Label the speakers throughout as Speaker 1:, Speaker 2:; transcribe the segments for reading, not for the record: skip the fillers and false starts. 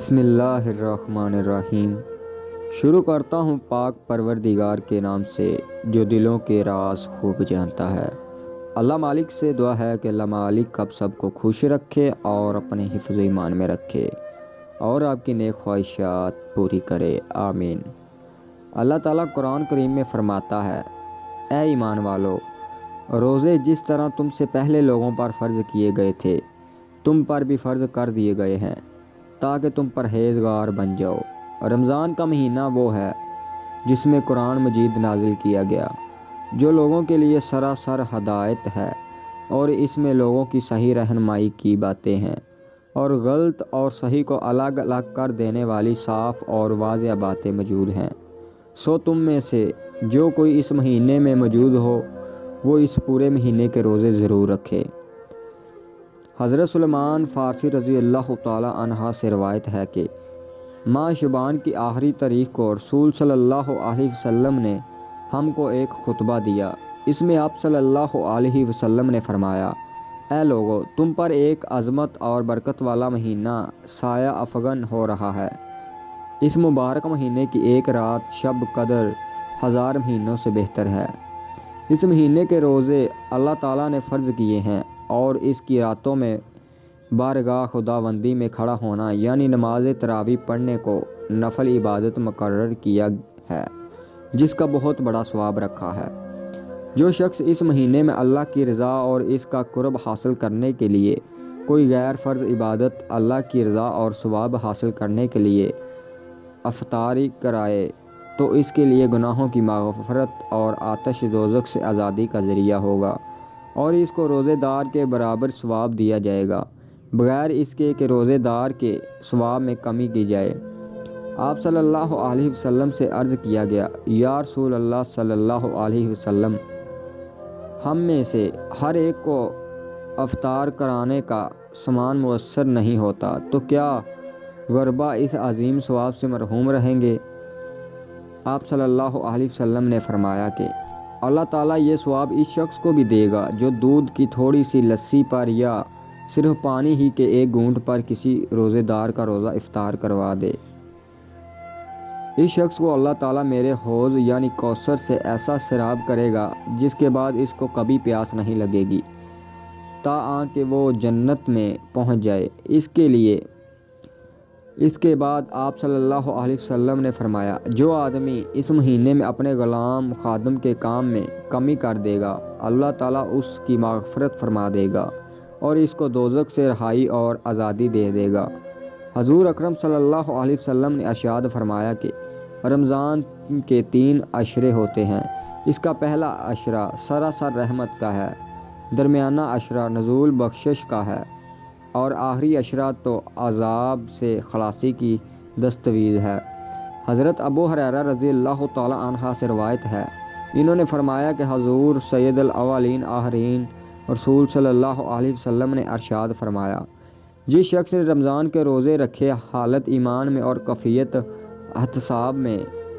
Speaker 1: بسم اللہ الرحمن الرحیم۔ شروع کرتا ہوں پاک پروردگار کے نام سے جو دلوں کے راز خوب جانتا ہے۔ اللہ مالک سے دعا ہے کہ اللہ مالک اب سب کو خوش رکھے اور اپنے حفظ و ایمان میں رکھے اور آپ کی نیک خواہشات پوری کرے، آمین۔ اللہ تعالیٰ قرآن کریم میں فرماتا ہے، اے ایمان والو، روزے جس طرح تم سے پہلے لوگوں پر فرض کیے گئے تھے تم پر بھی فرض کر دیے گئے ہیں تاکہ تم پرہیزگار بن جاؤ۔ رمضان کا مہینہ وہ ہے جس میں قرآن مجید نازل کیا گیا، جو لوگوں کے لیے سراسر ہدایت ہے، اور اس میں لوگوں کی صحیح رہنمائی کی باتیں ہیں اور غلط اور صحیح کو الگ الگ کر دینے والی صاف اور واضح باتیں موجود ہیں۔ سو تم میں سے جو کوئی اس مہینے میں موجود ہو وہ اس پورے مہینے کے روزے ضرور رکھے۔ حضرت سلیمان فارسی رضی اللہ تعالیٰ عنہ سے روایت ہے کہ ماہ شعبان کی آخری تاریخ کو رسول صلی اللہ علیہ وسلم نے ہم کو ایک خطبہ دیا۔ اس میں آپ صلی اللہ علیہ وسلم نے فرمایا، اے لوگو، تم پر ایک عظمت اور برکت والا مہینہ سایہ افغن ہو رہا ہے۔ اس مبارک مہینے کی ایک رات شب قدر 1000 مہینوں سے بہتر ہے۔ اس مہینے کے روزے اللہ تعالیٰ نے فرض کیے ہیں اور اس کی راتوں میں بارگاہ خداوندی میں کھڑا ہونا یعنی نماز تراویح پڑھنے کو نفل عبادت مقرر کیا ہے، جس کا بہت بڑا ثواب رکھا ہے۔ جو شخص اس مہینے میں اللہ کی رضا اور اس کا قرب حاصل کرنے کے لیے کوئی غیر فرض عبادت اللہ کی رضا اور ثواب حاصل کرنے کے لیے افطاری کرائے تو اس کے لیے گناہوں کی مغفرت اور آتش دوزخ سے آزادی کا ذریعہ ہوگا، اور اس کو روزے دار کے برابر ثواب دیا جائے گا، بغیر اس کے کہ روزے دار کے ثواب میں کمی کی جائے۔ آپ صلی اللہ علیہ وسلم سے عرض کیا گیا، یا رسول اللہ صلی اللہ علیہ وسلم، ہم میں سے ہر ایک کو افطار کرانے کا سامان میسر نہیں ہوتا، تو کیا غربا اس عظیم ثواب سے محروم رہیں گے؟ آپ صلی اللہ علیہ وسلم نے فرمایا کہ اللہ تعالیٰ یہ ثواب اس شخص کو بھی دے گا جو دودھ کی تھوڑی سی لسی پر یا صرف پانی ہی کے ایک گھونٹ پر کسی روزے دار کا روزہ افطار کروا دے۔ اس شخص کو اللہ تعالیٰ میرے حوض یعنی کوثر سے ایسا سیراب کرے گا جس کے بعد اس کو کبھی پیاس نہیں لگے گی تاآں کہ وہ جنت میں پہنچ جائے۔ اس کے بعد آپ صلی اللہ علیہ وسلم نے فرمایا، جو آدمی اس مہینے میں اپنے غلام خادم کے کام میں کمی کر دے گا، اللہ تعالیٰ اس کی مغفرت فرما دے گا اور اس کو دوزخ سے رہائی اور آزادی دے دے گا۔ حضور اکرم صلی اللہ علیہ وسلم نے ارشاد فرمایا کہ رمضان کے 3 عشرے ہوتے ہیں۔ اس کا پہلا عشرہ سراسر رحمت کا ہے، درمیانہ عشرہ نزول بخشش کا ہے، اور آخری عشرہ تو عذاب سے خلاصی کی دستاویز ہے۔ حضرت ابو ہریرہ رضی اللہ تعالیٰ عنہ سے روایت ہے، انہوں نے فرمایا کہ حضور سید الاولین آخرین رسول صلی اللہ علیہ وسلم نے ارشاد فرمایا، جس شخص نے رمضان کے روزے رکھے حالت ایمان میں اور کیفیت احتساب میں،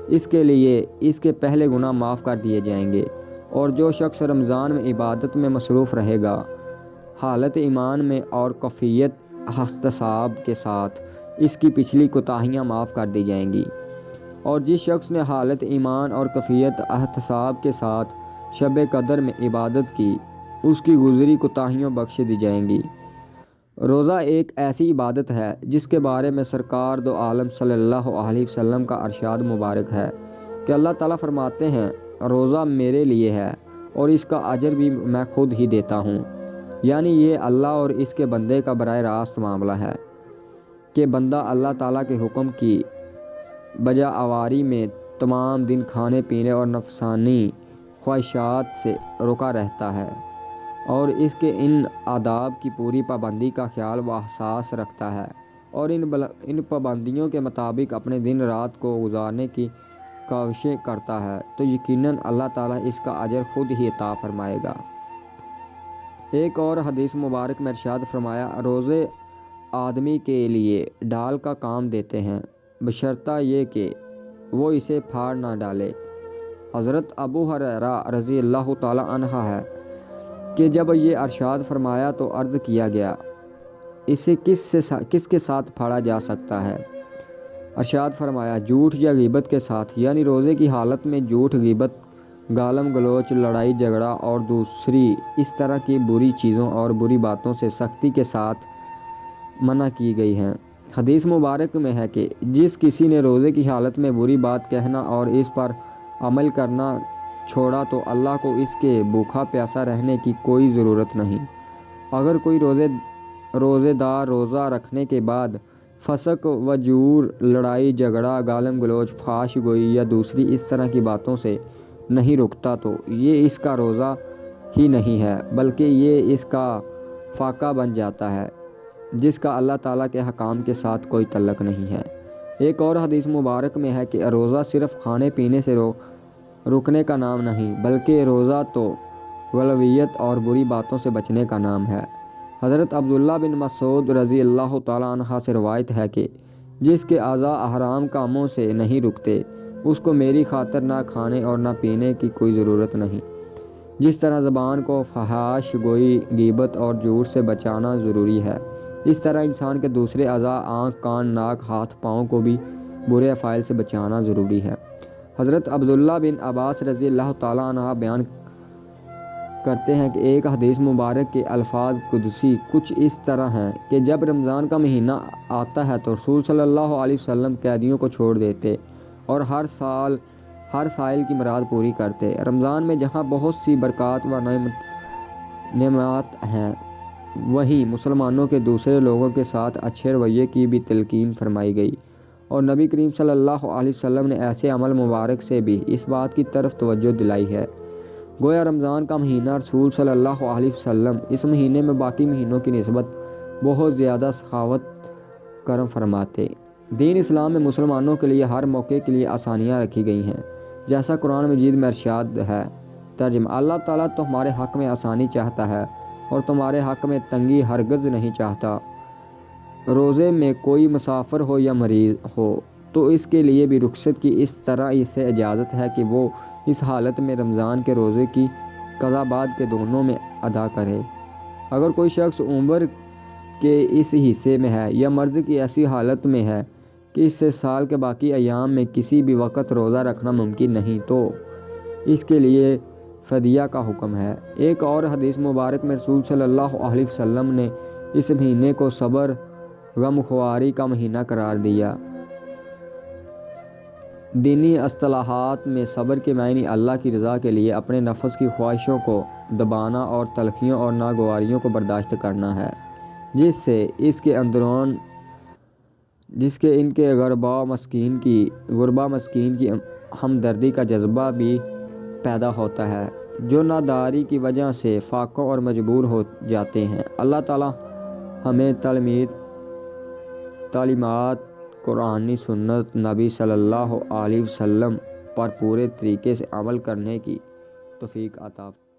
Speaker 1: اس کے لیے اس کے پہلے گناہ معاف کر دیے جائیں گے، اور جو شخص رمضان میں عبادت میں مصروف رہے گا حالت ایمان میں اور کیفیت احتساب کے ساتھ، اس کی پچھلی کوتاہیاں معاف کر دی جائیں گی، اور جس شخص نے حالت ایمان اور کیفیت احتساب کے ساتھ شب قدر میں عبادت کی، اس کی گزری کوتاہیاں بخش دی جائیں گی۔ روزہ ایک ایسی عبادت ہے جس کے بارے میں سرکار دو عالم صلی اللہ علیہ وسلم کا ارشاد مبارک ہے کہ اللہ تعالیٰ فرماتے ہیں، روزہ میرے لیے ہے اور اس کا اجر بھی میں خود ہی دیتا ہوں۔ یعنی یہ اللہ اور اس کے بندے کا براہ راست معاملہ ہے کہ بندہ اللہ تعالیٰ کے حکم کی بجا آوری میں تمام دن کھانے پینے اور نفسانی خواہشات سے رکا رہتا ہے اور اس کے ان آداب کی پوری پابندی کا خیال و احساس رکھتا ہے اور ان پابندیوں کے مطابق اپنے دن رات کو گزارنے کی کوششیں کرتا ہے، تو یقیناً اللہ تعالیٰ اس کا اجر خود ہی عطا فرمائے گا۔ ایک اور حدیث مبارک میں ارشاد فرمایا، روزے آدمی کے لیے ڈال کا کام دیتے ہیں بشرطہ یہ کہ وہ اسے پھاڑ نہ ڈالے۔ حضرت ابو ہریرہ رضی اللہ تعالیٰ عنہ ہے کہ جب یہ ارشاد فرمایا تو عرض کیا گیا، اسے کس کے ساتھ پھاڑا جا سکتا ہے؟ ارشاد فرمایا جھوٹ یا غیبت کے ساتھ، یعنی روزے کی حالت میں جھوٹ، غیبت، گالم گلوچ، لڑائی جھگڑا اور دوسری اس طرح کی بری چیزوں اور بری باتوں سے سختی کے ساتھ منع کی گئی ہیں۔ حدیث مبارک میں ہے کہ جس کسی نے روزے کی حالت میں بری بات کہنا اور اس پر عمل کرنا چھوڑا تو اللہ کو اس کے بھوکا پیاسا رہنے کی کوئی ضرورت نہیں۔ اگر کوئی روزے دار روزہ رکھنے کے بعد فسق و جور، لڑائی جھگڑا، گالم گلوچ، فحش گوئی یا دوسری اس طرح کی باتوں سے نہیں رکتا تو یہ اس کا روزہ ہی نہیں ہے، بلکہ یہ اس کا فاقہ بن جاتا ہے جس کا اللہ تعالیٰ کے حکام کے ساتھ کوئی تعلق نہیں ہے۔ ایک اور حدیث مبارک میں ہے کہ روزہ صرف کھانے پینے سے رکنے کا نام نہیں، بلکہ روزہ تو غلویت اور بری باتوں سے بچنے کا نام ہے۔ حضرت عبداللہ بن مسعود رضی اللہ تعالیٰ عنہ سے روایت ہے کہ جس کے اعضاء حرام کاموں سے نہیں رکتے اس کو میری خاطر نہ کھانے اور نہ پینے کی کوئی ضرورت نہیں۔ جس طرح زبان کو فحش گوئی، غیبت اور جھوٹ سے بچانا ضروری ہے، اس طرح انسان کے دوسرے اعضاء آنکھ، کان، ناک، ہاتھ، پاؤں کو بھی برے افعال سے بچانا ضروری ہے۔ حضرت عبداللہ بن عباس رضی اللہ تعالیٰ عنہ بیان کرتے ہیں کہ ایک حدیث مبارک کے الفاظ قدسی کچھ اس طرح ہیں کہ جب رمضان کا مہینہ آتا ہے تو رسول صلی اللہ علیہ وسلم قیدیوں کو چھوڑ دیتے اور ہر سائل کی مراد پوری کرتے۔ رمضان میں جہاں بہت سی برکات و نعمات ہیں، وہیں مسلمانوں کے دوسرے لوگوں کے ساتھ اچھے رویے کی بھی تلقین فرمائی گئی، اور نبی کریم صلی اللہ علیہ وسلم نے ایسے عمل مبارک سے بھی اس بات کی طرف توجہ دلائی ہے۔ گویا رمضان کا مہینہ رسول صلی اللہ علیہ وسلم اس مہینے میں باقی مہینوں کی نسبت بہت زیادہ سخاوت کرم فرماتے۔ دین اسلام میں مسلمانوں کے لیے ہر موقع کے لیے آسانیاں رکھی گئی ہیں، جیسا قرآن مجید میں ارشاد ہے۔ ترجمہ: اللہ تعالیٰ تمہارے حق میں آسانی چاہتا ہے اور تمہارے حق میں تنگی ہرگز نہیں چاہتا۔ روزے میں کوئی مسافر ہو یا مریض ہو تو اس کے لیے بھی رخصت کی اس طرح اسے اجازت ہے کہ وہ اس حالت میں رمضان کے روزے کی قضا بعد کے دونوں میں ادا کرے۔ اگر کوئی شخص عمر کے اس حصے میں ہے یا مرض کی ایسی حالت میں ہے کہ اس سے سال کے باقی ایام میں کسی بھی وقت روزہ رکھنا ممکن نہیں تو اس کے لیے فدیہ کا حکم ہے۔ ایک اور حدیث مبارک میں رسول صلی اللہ علیہ وسلم نے اس مہینے کو صبر، غمخواری کا مہینہ قرار دیا۔ دینی اصطلاحات میں صبر کے معنی اللہ کی رضا کے لیے اپنے نفس کی خواہشوں کو دبانا اور تلخیوں اور ناگواریوں کو برداشت کرنا ہے، جس سے ان کے غربا مسکین کی ہمدردی کا جذبہ بھی پیدا ہوتا ہے، جو ناداری کی وجہ سے فاقوں اور مجبور ہو جاتے ہیں۔ اللہ تعالی ہمیں تعلیمات قرآنی سنت نبی صلی اللہ علیہ وسلم پر پورے طریقے سے عمل کرنے کی توفیق عطا فرمائے۔